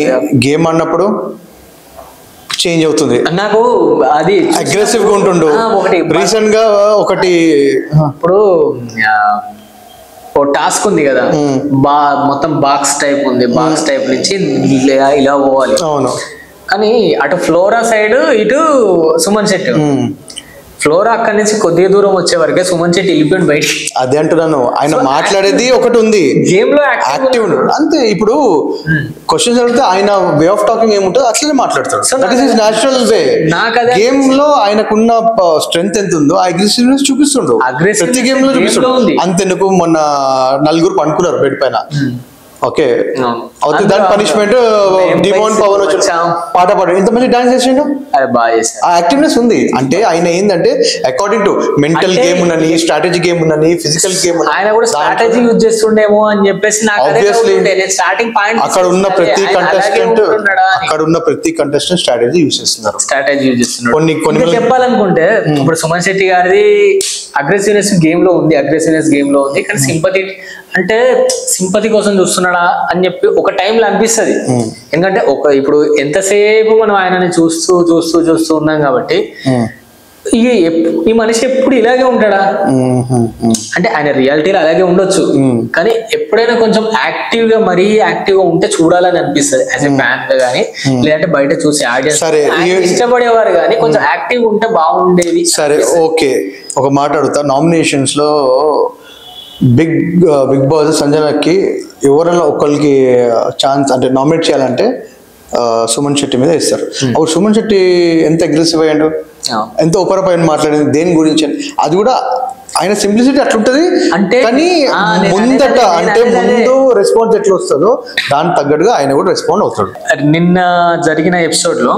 గేమ్ ఆడినప్పుడు చేంజ్ అవుతుంది. నాకు అది అగ్రెసివ్ గా ఉంటుండు. రీసెంట్ గా ఇప్పుడు టాస్క్ ఉంది కదా, మొత్తం బాక్స్ టైప్ ఉంది, బాక్స్ టైప్ నుంచి ఇలా పోవాలి. అవును, కానీ అటు ఫ్లోరా సైడ్, ఇటు సుమన్ శెట్టి. ఫ్లోరా అక్కడి నుంచి కొద్దిగా దూరం వచ్చే వరకే సుమన్ శెట్టి వెళ్ళిపోయింది బయట. అదే అంటున్నాను, ఆయన మాట్లాడేది ఒకటి ఉంది, గేమ్ లో యాక్టివ్ అంతే. ఇప్పుడు క్వశ్చన్స్ అడిగితే ఆయన వే ఆఫ్ టాకింగ్ ఏముంటుంది అట్లనే మాట్లాడతాడు. That is his natural way. Game లో ఆయనకున్న స్ట్రెంగ్త్ ఎంత ఉందో అగ్రెసివ్నెస్ చూపిస్తుండు, ప్రతి గేమ్ లో చూపిస్తుండు. అంతెందుకు మొన్న 4 పడుకున్నారు బెడ్ పైన, ఓకే అవును. అవుతుంది దాని పనిష్మెంట్ డిమోన్ పవన్ వచ్చి పాట పాడు ఇంత మంచి డాన్స్ చేసిండు అది బాగా చేశారు. ఆ యాక్టివ్నెస్ ఉంది అంటే ఆయన ఏంటంటే అకార్డింగ్ టు మెంటల్ గేమ్ ఉన్నని స్ట్రాటజీ గేమ్ ఉన్నని ఫిజికల్ గేమ్ ఆయన కూడా స్ట్రాటజీ యూజ్ చేస్తుండేమో అని చెప్పేసి నాకు స్టార్టింగ్ పాయింట్ అక్కడ ఉన్న ప్రతి కంటెస్టెంట్ స్ట్రాటజీ యూజ్ చేస్తున్నారు కొన్ని చెప్పాలనుకుంటే ఇప్పుడు సుమన్ శెట్టి గారిది అగ్రెసివ్నెస్ గేమ్ లో ఉంది కానీ సింపతి కోసం చూస్తున్నాడా అని చెప్పి ఒక టైంలో అనిపిస్తుంది. ఎందుకంటే ఇప్పుడు ఎంతసేపు మనం ఆయనని చూస్తూ ఉన్నాం కాబట్టి ఈ మనిషి ఎప్పుడు ఇలాగే ఉంటాడా అంటే ఆయన రియాలిటీలో అలాగే ఉండొచ్చు కానీ ఎప్పుడైనా కొంచెం మరీ యాక్టివ్ గా ఉంటే చూడాలని అనిపిస్తుంది యాజ్ ఎ ఫ్యాన్ గానీ లేదంటే బయట చూసి ఆడియన్స్ ఇష్టపడేవారు కానీ కొంచెం యాక్టివ్ ఉంటే బాగుండేది. సరే ఓకే ఒక మాట అడుగుతా నామినేషన్స్ లో బిగ్ బాస్ సంజనకి ఎవరైనా ఒకరికి ఛాన్స్ అంటే నామినేట్ చేయాలంటే సుమన్ శెట్టి మీద ఇస్తారు. అప్పుడు సుమన్ శెట్టి ఎంత అగ్రెసివ్ అయ్యాడు ఎంత ఉపరపైన మాట్లాడింది దేని గురించి అది కూడా ఆయన సింప్లిసిటీ అట్లుంటది అంటే కానీ ముందు రెస్పాన్స్ ఎట్లా వస్తుందో దానికి తగ్గట్టుగా ఆయన కూడా రెస్పాండ్ అవుతాడు. నిన్న జరిగిన ఎపిసోడ్ లో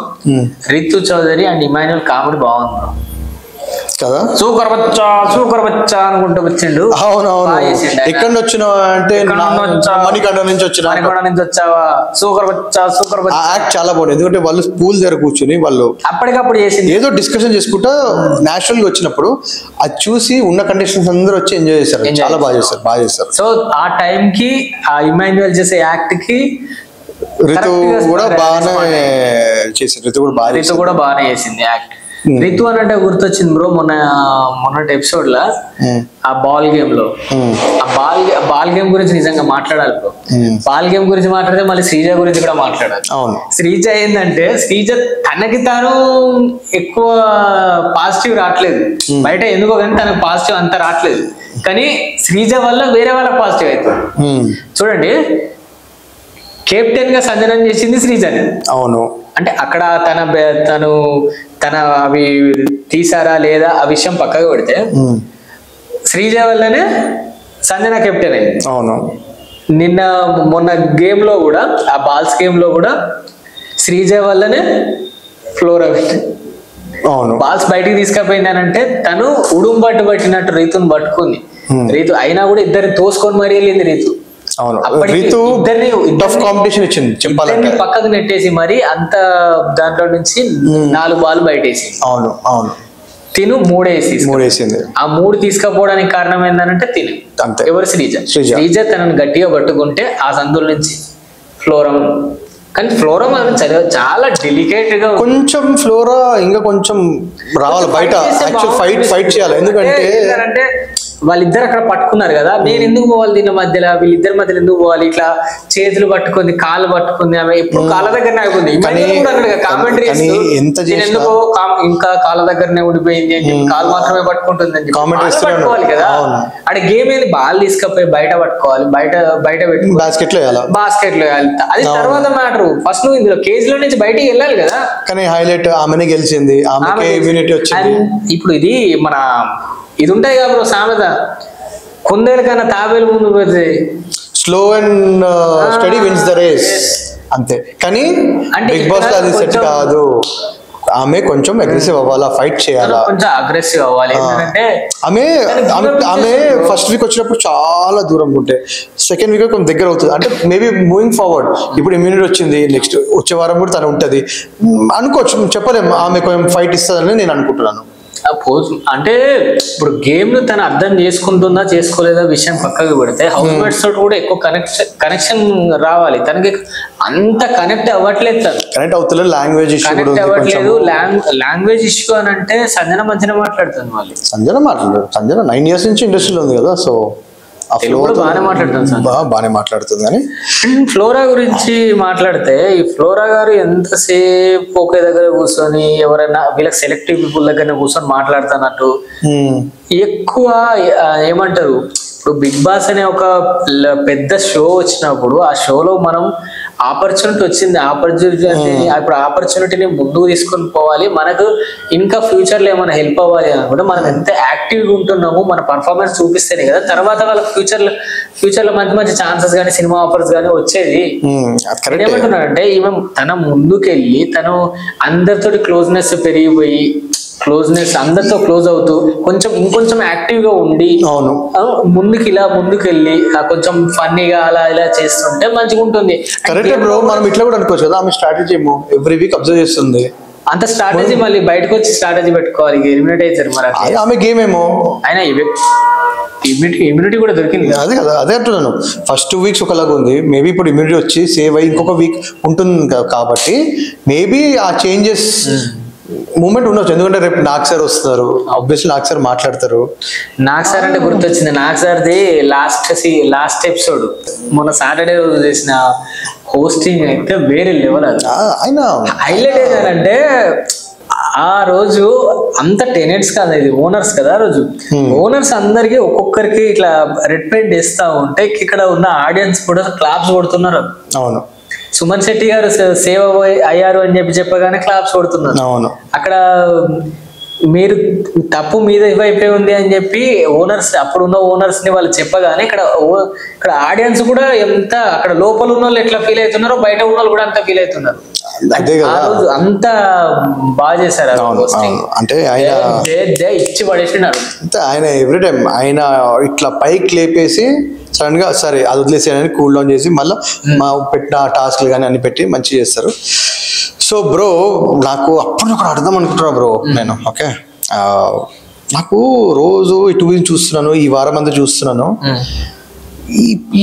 Ritu Chowdary and Emmanuel comedy బాగుంది కదా సూపర్ బచ్చా అనుకుంటూ వచ్చిండు. అవునవును ఎక్కడి నుంచి వచ్చినావు అంటే మణికండ నుంచి వచ్చావా సూపర్ బచ్చా యాక్ట్ చాలా బాగుంది ఎందుకంటే వాళ్ళు స్కూల్ దగ్గర కూర్చుని వాళ్ళు అప్పటికప్పుడు చేసింది ఏదో డిస్కషన్ చేసుకుంటా నేచురల్ గా వచ్చినప్పుడు అది చూసి ఉన్న కండిషన్స్ అందరూ వచ్చి ఎంజాయ్ చేశారు చాలా బాగా చేశారు. సో ఆ టైం కి ఆ ఇమాన్యుయల్ చేసే యాక్ట్ కి రితు కూడా బాగానే చేసింది రితు కూడా బాగానే చేసింది యాక్ట్. రితు అని అంటే గుర్తొచ్చింది బ్రో మొన్నటి ఎపిసోడ్ లా ఆ బాల్ గేమ్ లో బాల్ గేమ్ గురించి నిజంగా మాట్లాడాలి బ్రో. బాల్ గేమ్ గురించి మాట్లాడితే మళ్ళీ శ్రీజ గురించి కూడా మాట్లాడాలి. శ్రీజ ఏంటంటే శ్రీజ తనకి తాను ఎక్కువ పాజిటివ్ రావట్లేదు బయట ఎందుకో కానీ తనకు పాజిటివ్ అంత రావట్లేదు కానీ శ్రీజ వల్ల వేరే వాళ్ళకి పాజిటివ్ అవుతుంది. చూడండి కెప్టెన్ గా సంజనం చేసింది శ్రీజని. అవును అంటే అక్కడ తన అవి తీసారా లేదా ఆ విషయం పక్కగా పెడితే శ్రీజ వల్లనే సంజన కెప్టెన్ అయింది. అవును మొన్న గేమ్ లో కూడా ఆ బాల్స్ గేమ్ లో కూడా శ్రీజ వల్లనే ఫ్లోరా అవును బాల్స్ బయటికి తీసుకపోయింది అని అంటే తను ఉడుంబట్టు పట్టినట్టు రీతుని పట్టుకుంది. రీతు అయినా కూడా ఇద్దరిని తోసుకొని మరీ వెళ్ళింది రీతు. ఇద్దరిని పక్కకు నెట్టేసి మరి అంత దాంట్లో నుంచి 4 బాల్ బయటేసి తిను 3 వేసింది. ఆ 3 తీసుకపోవడానికి కారణం ఏంటంటే తిను ఎవరు శ్రీజ తనను గట్టిగా పట్టుకుంటే ఆ సందుల నుంచి ఫ్లోరం కానీ ఫ్లోరా చాలా డెలికేట్ గా కొంచెం ఫ్లోరా ఇంకా కొంచెం రావాలి బయట ఫైట్ చేయాలి ఎందుకంటే వాళ్ళిద్దరు అక్కడ పట్టుకున్నారు కదా నేను ఎందుకు పోవాలి దీని మధ్యలో వీళ్ళిద్దరి మధ్యలో ఎందుకు పోవాలి ఇట్లా చేతులు పట్టుకుంది కాళ్ళు పట్టుకుంది ఆమె ఎప్పుడు కాళ్ళ దగ్గరనే ఆగుంది కామెంటరీ ఎందుకు ఇంకా కాళ్ళ దగ్గరనే ఉండిపోయింది అని చెప్పి కాళ్ళు మాత్రమే పట్టుకుంటుంది అని చెప్పి పట్టుకోవాలి కదా అక్కడ గేమ్ ఏంది బాల్ తీసుకపోయి బయట పట్టుకోవాలి బయట పెట్టి బాస్కెట్ లో వేయాలి అది తర్వాత మ్యాటర్ ఫస్ట్ నువ్వు ఇందులో కేజ్ లో నుంచి బయటికి వెళ్ళాలి కదా కానీ హైలైట్ ఆమెనే గెలిచింది ఇప్పుడు ఇది మన ఇది ఉంటాయి కదా బ్రో సామెత కుందేలు కన్నా తాబేలు ముందు పోతే slow and steady wins the race అంతే కానీ బిగ్ బాస్ లో అది సెట్ కాదు ఆమె కొంచెం అగ్రెసివ్ అవ్వాలా ఫైట్ చేయాలా కొంచెం అగ్రెసివ్ అవ్వాలి ఎందుకంటే ఆమె ఫస్ట్ వీక్ వచ్చినప్పుడు చాలా దూరం ఉంటే సెకండ్ వీక్ కొంచెం దగ్గర అవుతుంది అంటే మేబీ మూవింగ్ ఫార్వర్డ్ ఇప్పుడు ఇమ్యూనిటీ వచ్చింది నెక్స్ట్ వచ్చే వారం కూడా తను ఉంటది అనుకోవచ్చు చెప్పలేము ఆమె కొంచెం ఫైట్ ఇస్తుందని నేను అనుకుంటున్నాను అంటే ఇప్పుడు గేమ్ ను తను అర్థం చేసుకుంటుందా చేసుకోలేదా విషయం పక్కకు పెడితే హౌస్ మేట్స్ తోటి కూడా ఎక్కువ కనెక్షన్ రావాలి తనకి అంత కనెక్ట్ అవ్వట్లేదు తను కనెక్ట్ అవుతలేదు లాంగ్వేజ్ ఇష్యూ అని అంటే సంజన మంచిగా మాట్లాడుతుంది వాళ్ళు సంజన 9 years నుంచి ఇండస్ట్రీలో ఉంది కదా సో బాగానే మాట్లాడుతుంది కానీ ఫ్లోరా గురించి మాట్లాడితే ఈ ఫ్లోరా గారు ఎంతసేపు ఒకే దగ్గర కూర్చొని ఎవరైనా వీళ్ళకి సెలెక్టివ్ పీపుల్ దగ్గర కూర్చొని మాట్లాడుతున్నట్టు ఎక్కువ ఏమంటారు ఇప్పుడు బిగ్ బాస్ అనే ఒక పెద్ద షో వచ్చినప్పుడు ఆ షోలో మనం ఆపర్చునిటీ వచ్చింది, ఇప్పుడు ఆపర్చునిటీని ముందుకు తీసుకొని పోవాలి, మనకు ఇంకా ఫ్యూచర్ లో ఏమైనా హెల్ప్ అవ్వాలి అనుకుంటే మనం ఎంత యాక్టివ్గా ఉంటున్నామో మన పర్ఫార్మెన్స్ చూపిస్తేనే కదా తర్వాత వాళ్ళ ఫ్యూచర్ లో మంచి మంచి ఛాన్సెస్ కానీ సినిమా ఆఫర్స్ కానీ వచ్చేది. ఏమంటున్నాడంటే ఈమె తన ముందుకెళ్ళి తను అందరితో క్లోజ్నెస్ పెరిగిపోయి అందరితో క్లోజ్ అవుతూ ఇంకొంచెం యాక్టివ్ గా ఉండి ముందుకెళ్ళి కొంచెం ఫన్నీగా అలా ఇలా చేస్తుంటే మంచిగా ఉంటుంది. మనం ఇట్లా కూడా అనుకోవచ్చు కదా, ఆమె స్ట్రాటజీ ఏమో ఎవ్రీ వీక్ అబ్జర్వ్ చేస్తుంది, అంత స్ట్రాటజీ మళ్ళీ బయటకు వచ్చి స్ట్రాటజీ పెట్టుకోవాలి, ఎలిమినేట్ అవుతారు. మరి ఆమె గేమ్ ఏమో అయినా ఇమ్యూనిటీ కూడా దొరికింది. అదే కదా, అదే అంటున్నాను. ఫస్ట్ 2 weeks ఒకలాగా ఉంది, మేబీ ఇప్పుడు ఇమ్యూనిటీ వచ్చి సేవ్ అయ్యి ఇంకొక వీక్ ఉంటుంది కాబట్టి మేబీ ఆ చేంజెస్ మూమెంట్ ఉండొచ్చు. ఎందుకంటే రేపు నాగ్ సార్ వస్తారు, ఆబ్వియస్లీ నాగ్ సార్ మాట్లాడతారు. నాగ్ సార్ అంటే గుర్తొచ్చింది, నాగ్ సార్ది లాస్ట్ ఎపిసోడ్ మొన్న సాటర్డే రోజు చేసిన హోస్టింగ్ అయితే వేరే లెవెల్. అది ఆయన హైలైట్ ఏంటంటే ఆ రోజు అంత టెనెంట్స్ కాదు, ఇది ఓనర్స్ కదా. ఆ రోజు ఓనర్స్ అందరికి ఒక్కొక్కరికి ఇట్లా రెడ్ పెయింట్ వేస్తా ఉంటే ఇక్కడ ఉన్న ఆడియన్స్ కూడా క్లాప్స్ కొడుతున్నారు. అవును, సుమన్ శెట్టి గారు సేవ్ అయ్యారు అని చెప్పగానే క్లాప్స్ కొడుతున్నారు. అక్కడ మీరు తప్పు మీద వైపే ఉంది అని చెప్పి అప్పుడున్న ఓనర్స్ ని వాళ్ళు చెప్పగానే ఇక్కడ ఆడియన్స్ కూడా ఎంత అక్కడ లోపల ఉన్న వాళ్ళు ఎట్లా ఫీల్ అవుతున్నారో బయట ఉన్న వాళ్ళు కూడా అంత ఫీల్ అవుతున్నారు. ఆ రోజు అంత బాగా చేశారు. అంటే ఇచ్చి పడేసినారు. ఆయన ఎవ్రీ టైం ఆయన ఇట్లా పైకి లేపేసి సడన్ గా సరే అది వదిలేసేయని కూల్ డౌన్ చేసి మళ్ళీ మా పెట్టిన టాస్క్లు కానీ అన్ని పెట్టి మంచిగా చేస్తారు. సో బ్రో నాకు అప్పుడు ఒకటి అర్థం అనుకుంటున్నా బ్రో నేను. ఓకే, నాకు రోజు ఈ 2 weeks చూస్తున్నాను, ఈ వారం అంతా చూస్తున్నాను.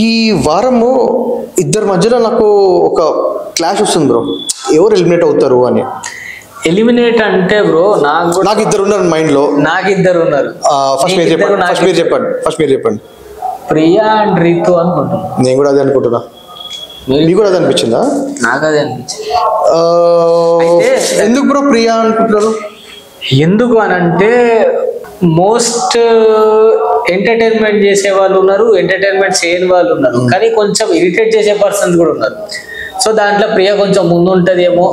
ఈ వారము ఇద్దరి మధ్యలో నాకు ఒక క్లాష్ వస్తుంది బ్రో, ఎవరు ఎలిమినేట్ అవుతారు అని. ఎలిమినేట్ అంటే బ్రో నాకు ఇద్దరు ఉన్నారు మైండ్ లో. నాకు ఇద్దరు ఉన్నారు. ఫస్ట్ మీరు చెప్పండి. ప్రియా అండ్ రితు అనుకుంటున్నా. నేను కూడా అదే అనుకుంటున్నా. మీకు కూడా అదే అనిపించిందా? నాకు అదే అనిపించింది. ఎందుకు బ్రో ప్రియా అనుకుంటున్నారు? ఎందుకు అని అంటే మోస్ట్ ఎంటర్టైన్మెంట్ చేసే వాళ్ళు ఉన్నారు, ఎంటర్టైన్మెంట్ చేయని వాళ్ళు ఉన్నారు, కానీ కొంచెం ఇరిటేట్ చేసే పర్సన్స్ కూడా ఉన్నారు. సో దాంట్లో ప్రియ కొంచెం ముందు ఉంటదేమో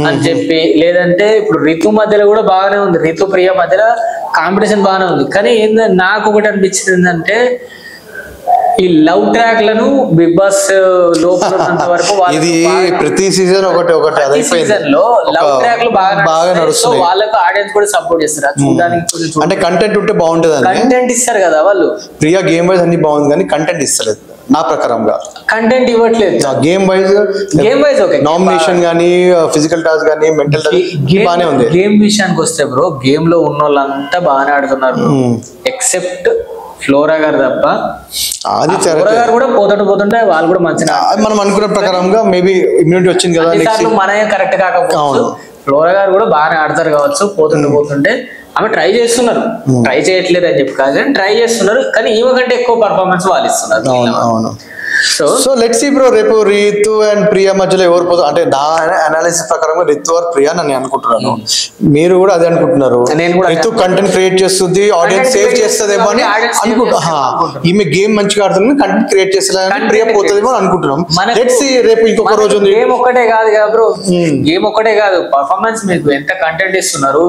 అని చెప్పి, లేదంటే ఇప్పుడు రితు మధ్యలో కూడా బాగానే ఉంది, రితు ప్రియ మధ్యలో కాంపిటీషన్ బాగానే ఉంది. కానీ నాకు ఒకటి అనిపించింది ఏంటంటే ఈ లవ్ ట్రాక్ లను బిగ్ బాస్ లోపల వరకు ఇది ప్రతి సీజన్ ఒకటి సీజన్ లో లవ్ ట్రాక్ లు బాగా నడుస్తుంది. వాళ్ళకు ఆడియన్స్ కూడా సపోర్ట్ చేస్తారు చూడడానికి. అంటే కంటెంట్ ఉంటే బాగుంటది, కంటెంట్ ఇస్తారు కదా వాళ్ళు. ప్రియా గేమ్ వైజ్ అన్ని బాగుంది కానీ కంటెంట్ ఇస్తలేదు నా ప్రకారంగా. కంటెంట్ ఇవ్వట్లేదు. గేమ్ వైజ్ ఓకే, నామినేషన్ గానీ ఫిజికల్ టాస్క్ గానీ మెంటల్ టాస్క్ బాగానే ఉంది. గేమ్ విషయానికి వస్తే బ్రో గేమ్ లో ఉన్న వాళ్ళంతా బాగానే ఆడుతున్నారు ఎక్సెప్ట్ ఫ్లోరా గారు తప్ప. ఫ్లోరా గారు కూడా పోతుంటే వాళ్ళు కూడా మంచిగా మనం అనుకున్న ప్రకారంగా మేబీ ఇమ్యూనిటీ వచ్చింది కదా, మనమే కరెక్ట్ కాకపోవచ్చు. ఫ్లోరా గారు కూడా బాగానే ఆడతారు కావచ్చు. పోతుంటే ఆమె ట్రై చేస్తున్నారు, ట్రై చేయట్లేదు అని చెప్పి కాదు కానీ ట్రై చేస్తున్నారు. కానీ ఈమె కంటే ఎక్కువ పర్ఫార్మెన్స్ వాళ్ళు ఇస్తున్నారు. సో లెట్స్ సీ బ్రో, రేపు రితు అండ్ ప్రియా మధ్యలో ఎవరు పోతారు అంటే నా అనాలిసిస్ ప్రకారంగా రితు ఆర్ ప్రియా అని అనుకుంటున్నాను. మీరు కూడా అదే అనుకుంటున్నారు. రితు కంటెంట్ క్రియేట్ చేస్తుంది, ఆడియన్స్ సేవ్ చేస్తుందేమో అని అనుకుంటా. ఈమె గేమ్ మంచిగా ఆడుతుంది, కంటెంట్ క్రియేట్ చేస్తుందని ప్రియా పోతుందేమో అని అనుకుంటున్నాం. లెట్స్ సీ రేపు ఇంకొక రోజు ఉంది. గేమ్ ఒక్కటే కాదు కదా బ్రో, గేమ్ ఒక్కటే కాదు, పర్ఫార్మెన్స్ మీకు ఎంత కంటెంట్ ఇస్తున్నారు,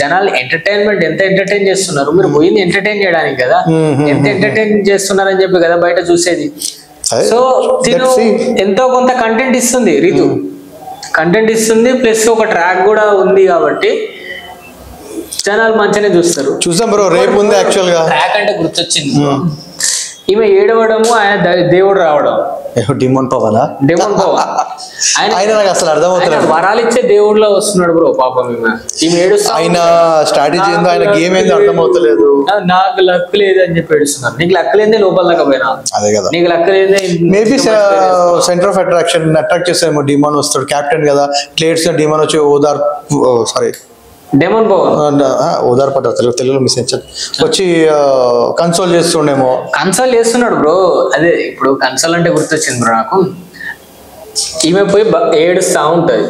జనాలు ఎంటర్టైన్మెంట్ ఎంత ఎంటర్టైన్ చేస్తున్నారు. మీరు పోయింది ఎంటర్టైన్ చేయడానికి కదా, ఎంత ఎంటర్టైన్ చేస్తున్నారని చెప్పి కదా బయట చూసేది. సో తిను ఎంతో కొంత కంటెంట్ ఇస్తుంది, రితు కంటెంట్ ఇస్తుంది, ప్లస్ ఒక ట్రాక్ కూడా ఉంది కాబట్టి జనాలు మంచిగానే చూస్తారు. చూసాం బ్రో, రేపు ఉంది యాక్చువల్ గా. ట్రాక్ అంటే గుర్తొచ్చింది, ఈమె ఏడవడము, ఆయన దేవుడు రావడం. డిమోన్ పవన్ ఆయన నాకు అసలు అర్థమవుతున్నాడు. వరాలు ఇచ్చే దేవుడిలో వస్తున్నాడు బ్రో పాపం. ఈమె ఏడుస్తా, ఆయన స్ట్రాటజీ ఏందో ఆయన గేమ్ ఏందో అర్థమవుతలేదు. నాకు లక్ లేదు అని చెప్పి ఏడుస్తున్నారు. నీకు లక్ లేదే లోపల దాకా పోయినా, అదే కదా, నీకు లక్ లేదే. Maybe centre of attraction attract చేస్తామో. డిమోన్ వస్తాడు, కెప్టెన్ కదా, ప్లేయర్స్ డిమోన్ వచ్చి డెమన్ ఓదార్పడ్డారు తెలుగులో మిస్ వచ్చి కన్సోల్ చేస్తుండేమో. కన్సోల్ చేస్తున్నాడు బ్రో. అదే ఇప్పుడు కన్సోల్ అంటే గుర్తొచ్చింది బ్రో నాకు. ఈమె పోయి ఏడుస్తా ఉంటది,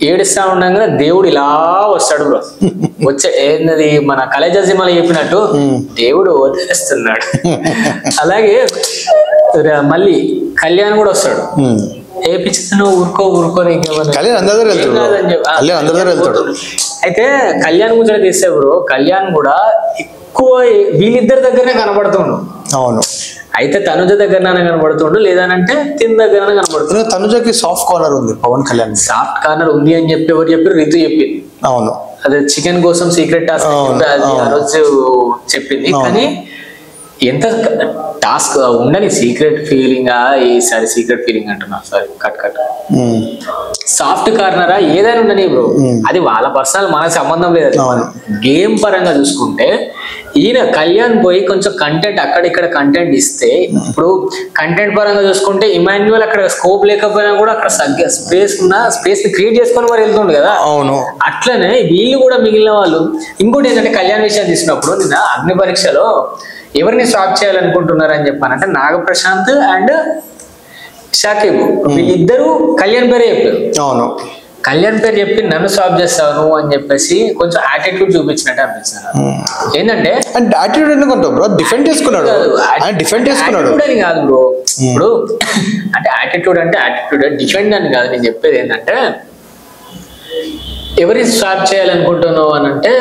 ఏడుస్తా ఉండగా దేవుడు ఇలా వస్తాడు బ్రో. వచ్చే ఏంటది మన కలేజా సినిమాలో చెప్పినట్టు దేవుడు వదిలేస్తున్నాడు. అలాగే మళ్ళీ కళ్యాణ్ కూడా వస్తాడు. ఏపిచ్చిన ఊరుకో నీకేమన్నా కళ్యాణ్ అందరి దగ్గర వెళ్తాడు కాదని చెప్పి కళ్యాణ్ అందరి దగ్గర వెళ్తాడు. అయితే కళ్యాణ్ గురించి తీస్తే బ్రో, కళ్యాణ్ కూడా ఎక్కువ వీళ్ళిద్దరి దగ్గరనే కనబడుతుండు. అవును, అయితే తనుజ దగ్గరనే కనబడుతుండు, లేదనంటే తిన్ దగ్గరనే కనబడుతుండు. తనుజకి సాఫ్ట్ కార్నర్ ఉంది పవన్ కళ్యాణ్. సాఫ్ట్ కార్నర్ ఉంది అని చెప్పి ఎవరు చెప్పారు? రితు చెప్పింది. అవును, అదే చికెన్ కోసం సీక్రెట్ టాస్క్ అది ఆ రోజు చెప్పింది. కానీ ఎంత టాస్క్ ఉండని సీక్రెట్ ఫీలింగ్, ఈసారి సీక్రెట్ ఫీలింగ్ అంటున్నా, సారీ కట్ సాఫ్ట్ కార్నరా ఏదైనా ఉండని బ్రో, అది వాళ్ళ పర్సనల్, మనకు సంబంధం లేదు. గేమ్ పరంగా చూసుకుంటే ఈయన కళ్యాణ్ పోయి కొంచెం కంటెంట్ అక్కడిక్కడ కంటెంట్ ఇస్తే, ఇప్పుడు కంటెంట్ పరంగా చూసుకుంటే ఇమాన్యువల్ అక్కడ స్కోప్ లేకపోయినా కూడా అక్కడ స్పేస్ ని క్రియేట్ చేసుకొని మరి వెళ్తుండు కదా. అవును, అట్లనే వీళ్ళు కూడా మిగిలిన వాళ్ళు. ఇంకోటి ఏంటంటే కళ్యాణ్ విషయం తీసినప్పుడు నిన్న అగ్ని పరీక్షలో ఎవరిని స్వాప్ చేయాలనుకుంటున్నారని చెప్పానంటే నాగప్రశాంత్ అండ్ షాకిబ్, వీళ్ళిద్దరూ కళ్యాణ్ పేరే చెప్పారు. అవును, కళ్యాణ్ పేరు చెప్పి నన్ను స్వాప్ చేస్తాను అని చెప్పేసి కొంచెం యాటిట్యూడ్ చూపించినట్టు అనిపించింది. ఏంటంటే యాటిట్యూడ్ ఎందుకంటే బ్రో డిఫెండ్ చేసుకున్నాడు, డిఫెండ్ చేసుకున్నాడు అని కాదు బ్రో. ఇప్పుడు అంటే యాటిట్యూడ్ డిఫెండ్ అని కాదు. నేను చెప్పేది ఏంటంటే ఎవరిని స్వాప్ చేయాలనుకుంటున్నావు అని అంటే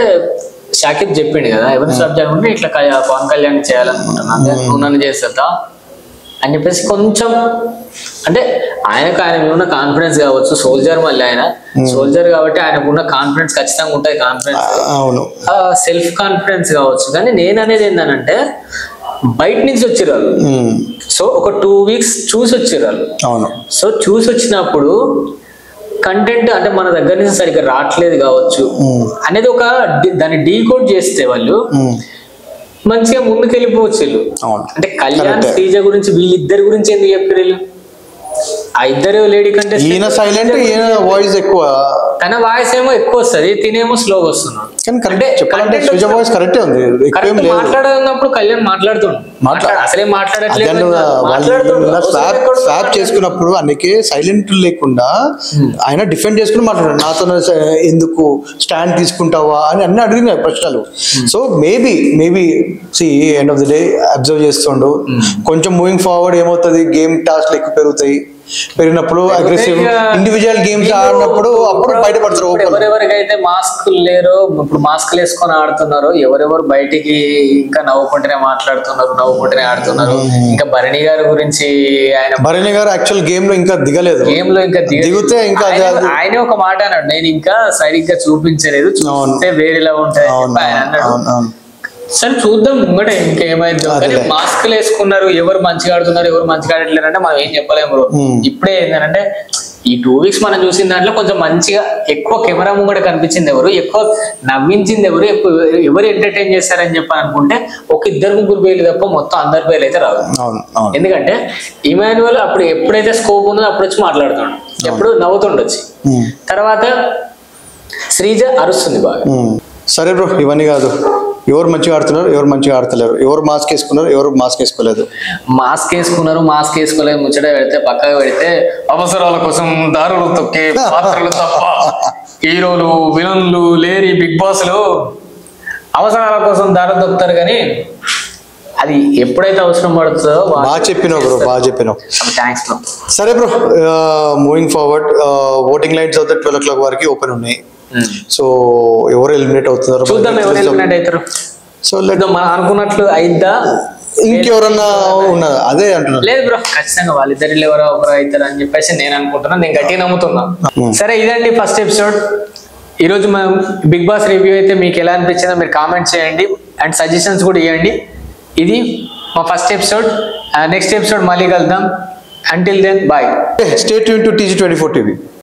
షాకిబ్ చెప్పిండు కదా, ఎవరిని స్వాప్ చేయాలనుకుంటే ఇట్లా పవన్ కళ్యాణ్ చేయాలనుకుంటున్నాను, నువ్వు నన్ను చేస్తా అని చెప్పేసి కొంచెం అంటే ఆయన ఉన్న కాన్ఫిడెన్స్ కావచ్చు. సోల్జర్, మళ్ళీ ఆయన సోల్జర్ కాబట్టి ఆయనకున్న కాన్ఫిడెన్స్ ఖచ్చితంగా ఉంటుంది. కాన్ఫిడెన్స్, సెల్ఫ్ కాన్ఫిడెన్స్ కావచ్చు. కానీ నేను అనేది ఏంటంటే బయట నుంచి వచ్చిర్రు, సో ఒక 2 weeks చూసి వచ్చిర్రు. సో చూసి వచ్చినప్పుడు కంటెంట్ అంటే మన దగ్గర నుంచి సరిగ్గా రావట్లేదు కావచ్చు అనేది ఒక దాన్ని డీకోడ్ చేస్తే వాళ్ళు మంచిగా ముందుకు వెళ్ళిపోవచ్చు. అంటే కళ్యాణ్ శ్రీజ గురించి వీళ్ళిద్దరి గురించి ఎందుకు చెప్పారు వీళ్ళు? ఆ ఇద్దరు లేడీ కంటే ఈయన సైలెంట్, ఈయన వాయిస్ ఎక్కువ, తన వాయిస్ ఏమో ఎక్కువ వస్తుంది, తినేమో స్లోగా వస్తున్నాడు. మాట్లాడుతున్నప్పుడు కళ్యాణ్ అసలే మాట్లాడట్లేదు, చేసుకున్నప్పుడు అందుకే సైలెంట్ లేకుండా ఆయన డిఫెండ్ చేసుకుని మాట్లాడాడు. నాతో ఎందుకు స్టాండ్ తీసుకుంటావా అని అన్ని అడిగిన ప్రశ్నలు. So maybe see end of the day observe చేస్తుండు. కొంచెం మూవింగ్ ఫార్వర్డ్ ఏమవుతుంది, గేమ్ టాస్క్ ఎక్కువ పెరిగినప్పుడు అగ్రెసివ్ ఇండివిజువల్ గేమ్స్ ఆడినప్పుడు అప్పుడు బయటపడతారు. ఎవరెవరికైతే మాస్క్ లేరో, ఇప్పుడు మాస్క్ వేసుకొని ఆడుతున్నారో, ఎవరెవరు బయటికి ఇంకా నవ్వుకుంటూనే నవ్వుకుంటూనే ఆడుతున్నారు. ఇంకా భరణి గారి గురించి, భరణి గారు యాక్చువల్ గేమ్ లో ఇంకా దిగలేదు, దిగితే ఇంకా ఆయన ఒక మాట అన్నాడు, నేను ఇంకా సరిగ్గా చూపించలేదు, చూస్తే వేరేలా ఉంటాయి ఆయన అన్నాడు. సరే చూద్దాం ముంగటే ఇంకేమైందో. కానీ మాస్క్లు వేసుకున్నారు, ఎవరు మంచిగా ఆడుతున్నారు, ఎవరు మంచిగా ఆడట్లేరు అంటే మనం ఏం చెప్పలేము బ్రో. ఇప్పుడే ఏంటంటే ఈ 2 weeks మనం చూసిన దాంట్లో కొంచెం మంచిగా ఎక్కువ కెమెరా ముంగట కనిపించింది ఎవరు, ఎక్కువ నవ్వించింది ఎవరు, ఎవరు ఎంటర్టైన్ చేస్తారని చెప్పని అనుకుంటే ఒక 2-3 పేర్లు తప్ప మొత్తం అందరి పేర్లు అయితే రాదు. ఎందుకంటే ఇమాన్యువల్ అప్పుడు ఎప్పుడైతే స్కోప్ ఉందో అప్పుడు వచ్చి మాట్లాడుతాడు, ఎప్పుడు నవ్వుతుండొచ్చు. తర్వాత శ్రీజ అరుస్తుంది బాగా. సరే బ్రో, ఇవన్నీ కాదు, ఎవరు మంచిగా ఆడుతున్నారు, ఎవరు మంచిగా ఆడతలేరు, ఎవరు మాస్క్ వేసుకున్నారు, ఎవరు మాస్క్ వేసుకోలేదు. మాస్క్ వేసుకోలేదు ముచ్చట పెడితే పక్కగా పెడితే అవసరాల కోసం దారులు తొక్కే పాత్రలు తప్ప హీరోలు విలన్లు లేని బిగ్ బాస్ లో అవసరాల కోసం దారులు తొక్కుతారు. కానీ అది ఎప్పుడైతే అవసరం పడుతుందో బాగా చెప్పినావు బ్రో, బాగా చెప్పినావు. Thanks bro. సరే bro, moving forward, voting lines అయితే 12 o'clock వరకు ఓపెన్ ఉన్నాయి. సో ఎవరు ఎలిమినేట్ అవుతున్నారు చూద్దాం, ఎవరు ఎలిమినేట్ అవుతారు. సో మనం అనుకున్నట్లు అయిద్దా, ఇంకెవరన్నా ఉన్నదా? అదే అంటున్నారు. లేదు బ్రో, ఖచ్చితంగా వాళ్ళిద్దరిలో ఎవరో ఒకరు అవుతారు అని చెప్పేసి నేను అనుకుంటున్నా, నేను గట్టిగా నమ్ముతున్నా. సరే ఇదండి ఫస్ట్ ఎపిసోడ్. ఈరోజు మనం బిగ్ బాస్ రివ్యూ అయితే మీకు ఎలా అనిపించిందో మీరు కామెంట్ చేయండి అండ్ సజెషన్స్ కూడా ఇవ్వండి. ఇది మా ఫస్ట్ ఎపిసోడ్. నెక్స్ట్ ఎపిసోడ్ మళ్ళీ కలుద్దాం. Until then bye. Stay tuned to TG24 TV.